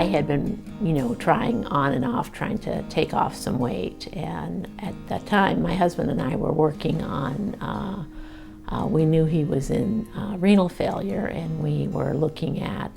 I had been, trying on and off, trying to take off some weight. And at that time, my husband and I were working on, we knew he was in renal failure, and we were looking at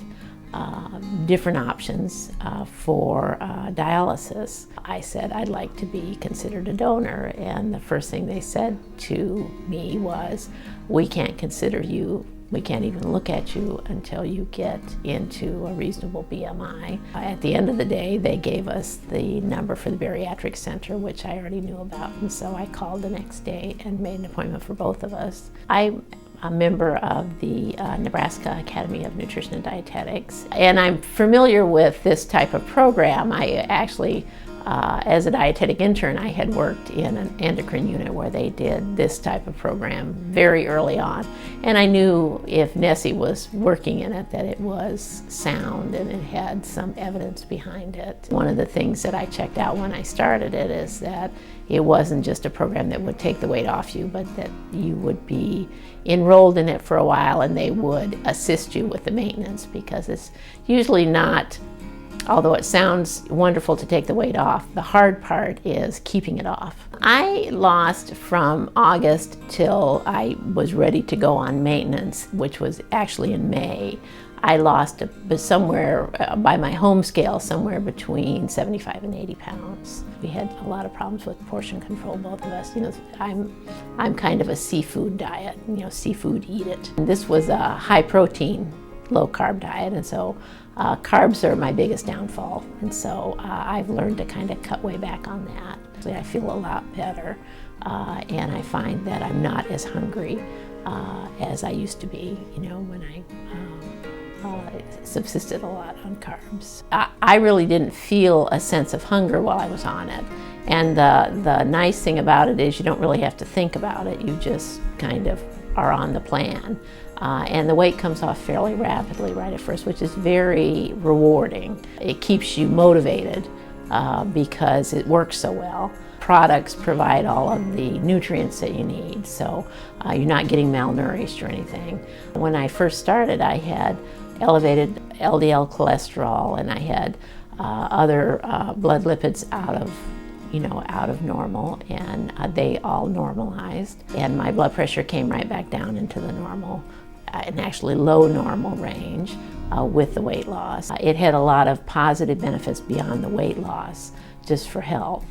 different options for dialysis. I said, I'd like to be considered a donor, and the first thing they said to me was, we can't consider you, we can't even look at you until you get into a reasonable BMI. At the end of the day, they gave us the number for the bariatric center, which I already knew about, and so I called the next day and made an appointment for both of us. I'm a member of the Nebraska Academy of Nutrition and Dietetics, and I'm familiar with this type of program. I actually, as a dietetic intern, I had worked in an endocrine unit where they did this type of program very early on, and I knew if Nessie was working in it that it was sound and it had some evidence behind it. One of the things that I checked out when I started it is that it wasn't just a program that would take the weight off you, but that you would be enrolled in it for a while and they would assist you with the maintenance, because it's usually not, although it sounds wonderful to take the weight off, the hard part is keeping it off. I lost from August till I was ready to go on maintenance, which was actually in May. I lost somewhere, by my home scale, somewhere between 75 and 80 pounds. We had a lot of problems with portion control, both of us. I'm kind of a seafood diet, seafood eat it. And this was a high protein, low carb diet, and so carbs are my biggest downfall. And so I've learned to kind of cut way back on that. So I feel a lot better, and I find that I'm not as hungry as I used to be, when I subsisted a lot on carbs. I really didn't feel a sense of hunger while I was on it. And the nice thing about it is you don't really have to think about it. You just kind of are on the plan. And the weight comes off fairly rapidly right at first, which is very rewarding. It keeps you motivated because it works so well. Products provide all of the nutrients that you need, so you're not getting malnourished or anything. When I first started, I had elevated LDL cholesterol, and I had other blood lipids out of normal, and they all normalized, and my blood pressure came right back down into the normal and actually low normal range with the weight loss. It had a lot of positive benefits beyond the weight loss, just for health.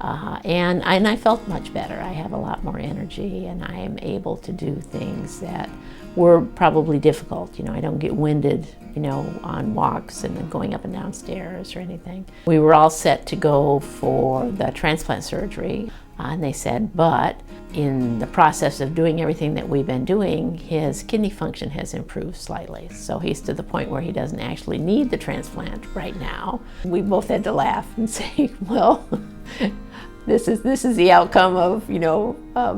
And I felt much better. I have a lot more energy, and I am able to do things that were probably difficult. I don't get winded, on walks and then going up and down stairs or anything. We were all set to go for the transplant surgery, and they said, but in the process of doing everything that we've been doing, his kidney function has improved slightly. So he's to the point where he doesn't actually need the transplant right now. We both had to laugh and say, well, this is the outcome of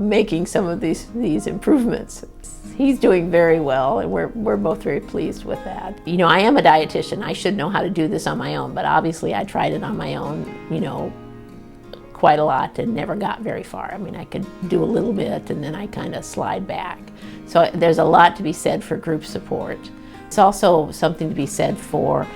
making some of these improvements. He's doing very well, and we're both very pleased with that. I am a dietitian. I should know how to do this on my own, but obviously I tried it on my own, quite a lot and never got very far. I could do a little bit and then I kind of slide back. So there's a lot to be said for group support. It's also something to be said for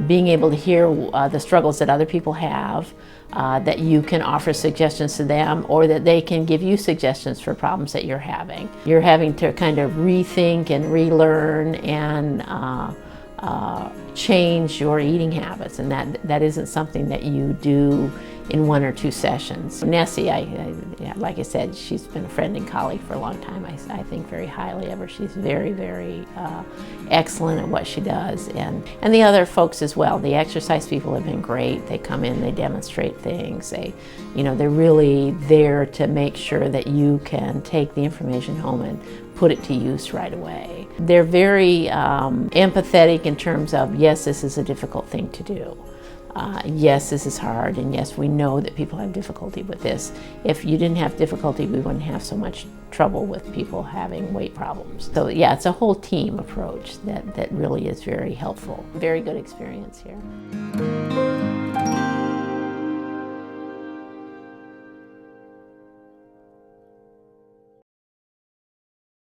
being able to hear the struggles that other people have, that you can offer suggestions to them, or that they can give you suggestions for problems that you're having. You're having to kind of rethink and relearn and change your eating habits, and that isn't something that you do in 1 or 2 sessions. Nessie, like I said, she's been a friend and colleague for a long time. I think very highly of her. She's very, very excellent at what she does, and the other folks as well. The exercise people have been great. They come in, they demonstrate things. They're really there to make sure that you can take the information home and put it to use right away. They're very empathetic in terms of, yes, this is a difficult thing to do. Yes, this is hard, and yes, we know that people have difficulty with this. If you didn't have difficulty, we wouldn't have so much trouble with people having weight problems. So yeah, it's a whole team approach that really is very helpful. Very good experience here.